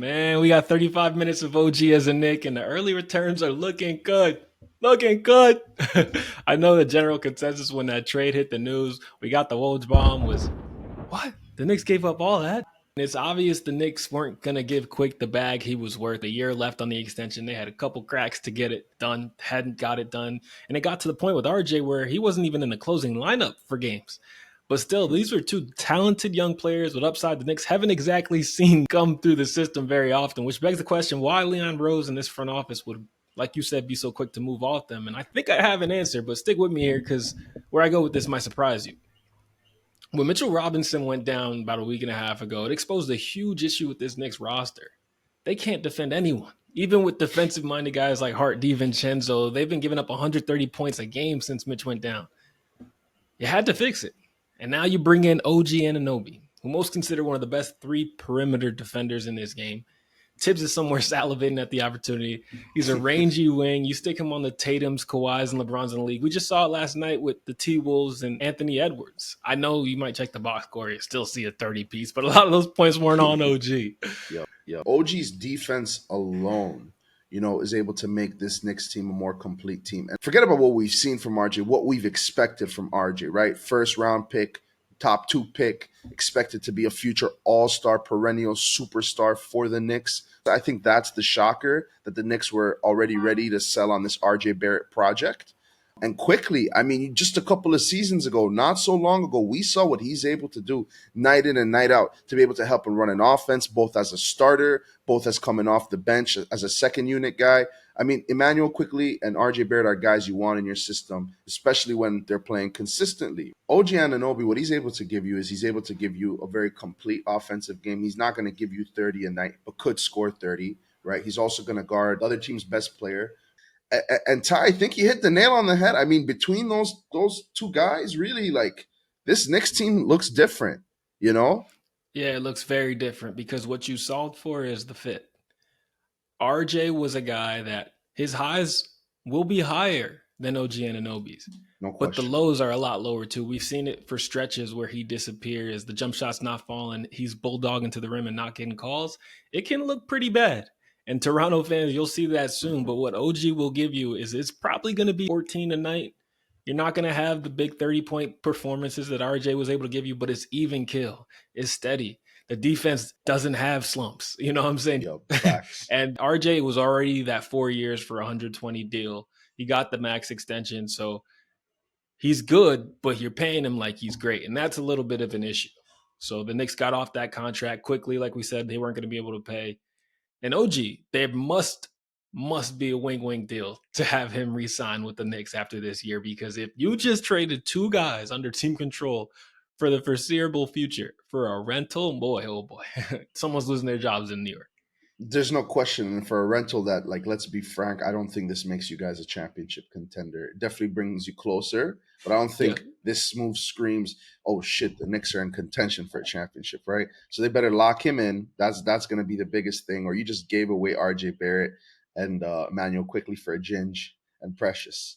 Man, we got 35 minutes of OG as a Nick, and the early returns are looking good. Looking good. I know the general consensus when that trade hit the news, we got the Woj bomb was, what? The Knicks gave up all that? And it's obvious the Knicks weren't going to give Quick the bag he was worth. A year left on the extension. They had a couple cracks to get it done, hadn't got it done. And it got to the point with RJ where he wasn't even in the closing lineup for games. But still, these were two talented young players with upside the Knicks haven't exactly seen come through the system very often, which begs the question why Leon Rose in this front office would, like you said, be so quick to move off them. And I think I have an answer, but stick with me here because where I go with this might surprise you. When Mitchell Robinson went down about a week and a half ago, it exposed a huge issue with this Knicks roster. They can't defend anyone. Even with defensive-minded guys like Hart DiVincenzo, they've been giving up 130 points a game since Mitch went down. You had to fix it. And now you bring in OG Anunoby, who most consider one of the best three perimeter defenders in this game. Tibbs is somewhere salivating at the opportunity. He's a rangy wing. You stick him on the Tatums, Kawhis, and LeBrons in the league. We just saw it last night with the T-Wolves and Anthony Edwards. I know you might check the box score. You still see a 30-piece, but a lot of those points weren't on OG. Yeah. OG's defense alone, is able to make this Knicks team a more complete team. And forget about what we've seen from RJ, what we've expected from RJ, right? First round pick, top 2 pick, expected to be a future all-star, perennial superstar for the Knicks. I think that's the shocker, that the Knicks were already ready to sell on this RJ Barrett project. And Quickley, just a couple of seasons ago, not so long ago, we saw what he's able to do night in and night out to be able to help him run an offense, both as a starter, both as coming off the bench as a second unit guy. Immanuel Quickley and RJ Barrett are guys you want in your system, especially when they're playing consistently. OG Anunoby, what he's able to give you is he's able to give you a very complete offensive game. He's not going to give you 30 a night, but could score 30, right? He's also going to guard the other team's best player. And Ty, I think you hit the nail on the head. Between those two guys, really, this Knicks team looks different, Yeah, it looks very different because what you solved for is the fit. RJ was a guy that his highs will be higher than OG Anunoby's. No question. But the lows are a lot lower too. We've seen it for stretches where he disappears, the jump shot's not falling, he's bulldogging to the rim and not getting calls. It can look pretty bad. And Toronto fans, you'll see that soon. But what OG will give you is it's probably going to be 14 a night. You're not going to have the big 30-point performances that RJ was able to give you, but it's even kill. It's steady. The defense doesn't have slumps. You know what I'm saying? Facts. And RJ was already that 4 years for 120 deal. He got the max extension. So he's good, but you're paying him like he's great. And that's a little bit of an issue. So the Knicks got off that contract quickly. Like we said, they weren't going to be able to pay. And OG, there must be a wing deal to have him re-sign with the Knicks after this year, because if you just traded two guys under team control for the foreseeable future for a rental, boy, oh boy, someone's losing their jobs in New York. There's no question. And for a rental that, let's be frank, I don't think this makes you guys a championship contender. It definitely brings you closer, but I don't think this move screams, oh shit, the Knicks are in contention for a championship, right? So they better lock him in. That's going to be the biggest thing. Or you just gave away RJ Barrett and Immanuel Quickley for a Ginge and Precious.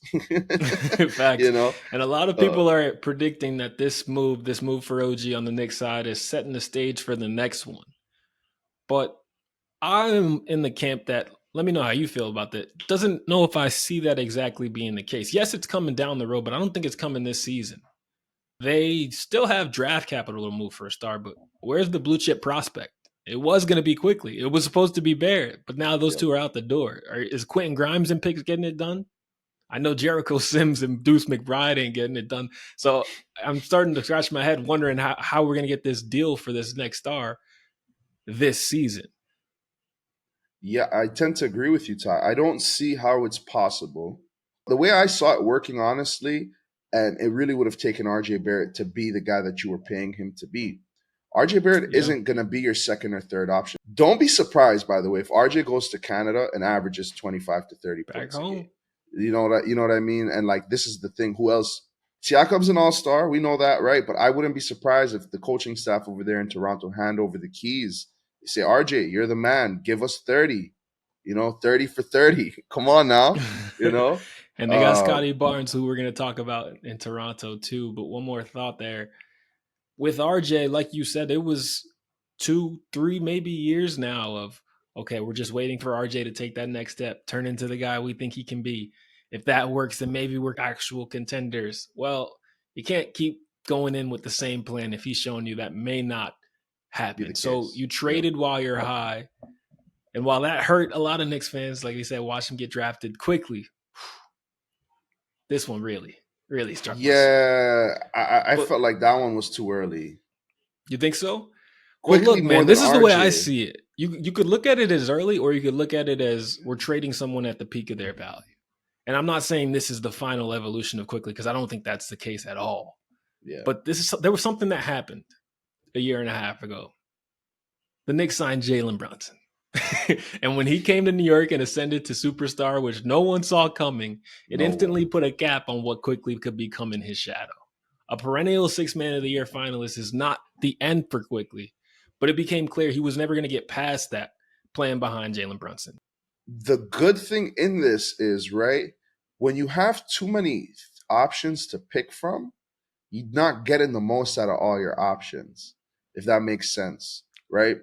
Facts. And a lot of people are predicting that this move for OG on the Knicks side is setting the stage for the next one. But I'm in the camp that, let me know how you feel about that. Doesn't know if I see that exactly being the case. Yes, it's coming down the road, but I don't think it's coming this season. They still have draft capital to move for a star, but where's the blue chip prospect? It was going to be Quickley. It was supposed to be Barrett, but now those two are out the door. Is Quentin Grimes and picks getting it done? I know Jericho Sims and Deuce McBride ain't getting it done. So I'm starting to scratch my head wondering how we're going to get this deal for this next star this season. Yeah, I tend to agree with you, Ty. I don't see how it's possible. The way I saw it working, honestly, and it really would have taken RJ Barrett to be the guy that you were paying him to be. RJ Barrett isn't going to be your second or third option. Don't be surprised, by the way, if RJ goes to Canada and averages 25 to 30 back points home. a game. You know what I mean? And this is the thing. Who else? Siakam's an all-star. We know that, right? But I wouldn't be surprised if the coaching staff over there in Toronto hand over the keys. You say, RJ, you're the man. Give us 30. 30 for 30. Come on now. And they got Scotty Barnes, who we're going to talk about in Toronto too. But one more thought there. With RJ, like you said, it was 2, 3 maybe years now of Okay, we're just waiting for RJ to take that next step, turn into the guy we think he can be. If that works, then maybe we're actual contenders. Well, you can't keep going in with the same plan if he's showing you that may not Be the happen. So case. you Yep. traded while you're high. And while that hurt a lot of Knicks fans, like you said, watch him get drafted quickly. This one really struck my soul. Yeah, I But felt like that one was too early. you think so? Well, Quickly look, more man, than this is the way I RJ. see it. You could look at it as early, or you could look at it as we're trading someone at the peak of their value. And I'm not saying this is the final evolution of Quickley because I don't think that's the case at all. Yeah. But there was something that happened a year and a half ago. The Knicks signed Jalen Brunson. And when he came to New York and ascended to superstar, which no one saw coming, it No instantly one. put a cap on what Quickley could become in his shadow. A perennial Six Man of the Year finalist is not the end for Quickley, but it became clear he was never going to get past that playing behind Jalen Brunson. The good thing in this is, right, when you have too many options to pick from, you're not getting the most out of all your options, if that makes sense, right?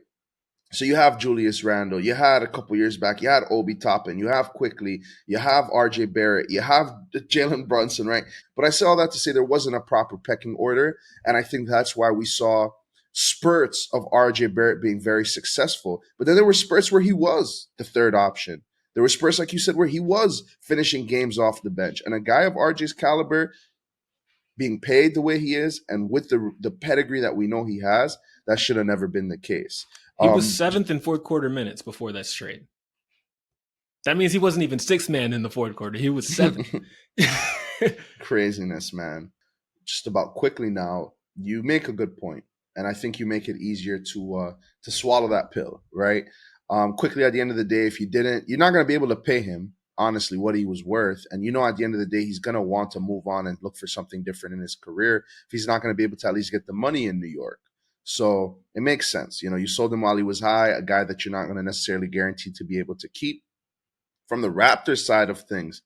So you have Julius Randle, you had a couple years back, you had Obi Toppin, you have Quickly, you have RJ Barrett, you have Jalen Brunson, right? But I say all that to say there wasn't a proper pecking order. And I think that's why we saw spurts of RJ Barrett being very successful. But then there were spurts where he was the third option. There were spurts, like you said, where he was finishing games off the bench. And a guy of RJ's caliber being paid the way he is and with the pedigree that we know he has, that should have never been the case. He was Um, seventh in fourth quarter minutes before that trade. That means he wasn't even sixth man in the fourth quarter. He was seventh. Craziness, man. Just about quickly now, you make a good point, and I think you make it easier to swallow that pill, right? Quickly at the end of the day, if you didn't, you're not going to be able to pay him honestly what he was worth, and at the end of the day, he's going to want to move on and look for something different in his career if he's not going to be able to at least get the money in New York. So it makes sense. You sold him while he was high, a guy that you're not going to necessarily guarantee to be able to keep. From the Raptors side of things,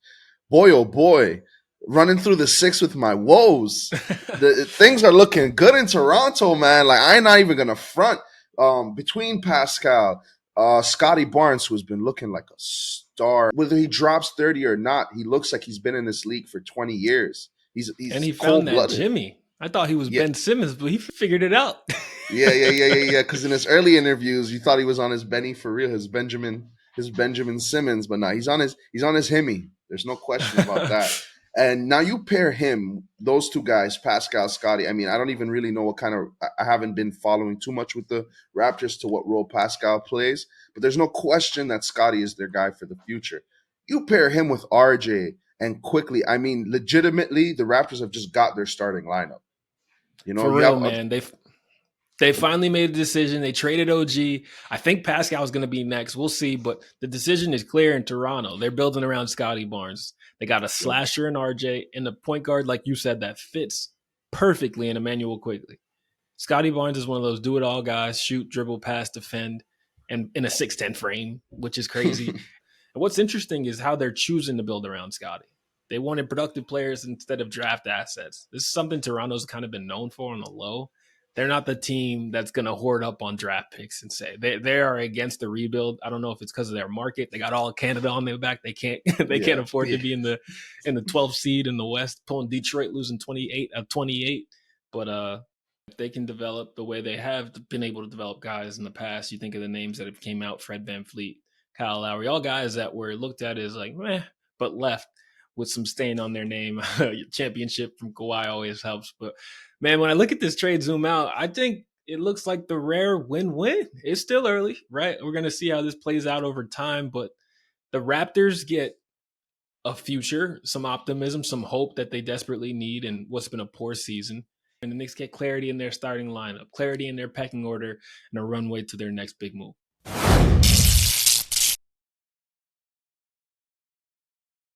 boy, oh boy, running through the six with my woes. Things are looking good in Toronto, man. Like, I'm not even gonna front. Between Pascal, Scotty Barnes, who has been looking like a star, whether he drops 30 or not, he looks like he's been in this league for 20 years. And He's he found cold that blooded. Jimmy. I thought he was Yeah, Ben Simmons, but he figured it out. yeah. Because in his early interviews, you thought he was on his Benny for real, his Benjamin Simmons, but now he's on his Hemi. There's no question about that. And now you pair him, those two guys, Pascal, Scotty. I mean, I don't even really know what kind of. I haven't been following too much with the Raptors to what role Pascal plays, but there's no question that Scotty is their guy for the future. You pair him with RJ and Quickly. I mean, legitimately, the Raptors have just got their starting lineup. For You have real, man. They finally made a decision. They traded OG. I think Pascal is going to be next. We'll see, but the decision is clear in Toronto. They're building around Scotty Barnes. They got a yep. slasher in RJ and a point guard, like you said, that fits perfectly in Immanuel Quickley. Scotty Barnes is one of those do-it-all guys, shoot, dribble, pass, defend, and in a 6'10 frame, which is crazy. And what's interesting is how they're choosing to build around Scotty. They wanted productive players instead of draft assets. This is something Toronto's kind of been known for on the low. They're not the team that's going to hoard up on draft picks and say they are against the rebuild. I don't know if it's because of their market. They got all of Canada on their back. They can't they can't Yeah, afford yeah, to be in the 12th seed in the West, pulling Detroit losing 28 of 28. But if they can develop the way they have been able to develop guys in the past, you think of the names that have came out: Fred VanVleet, Kyle Lowry, all guys that were looked at as like meh, but left with some stain on their name. Championship from Kawhi always helps. But man, when I look at this trade zoom out, I think it looks like the rare win-win. It's still early, right? We're going to see how this plays out over time, but the Raptors get a future, some optimism, some hope that they desperately need in what's been a poor season. And the Knicks get clarity in their starting lineup, clarity in their pecking order, and a runway to their next big move.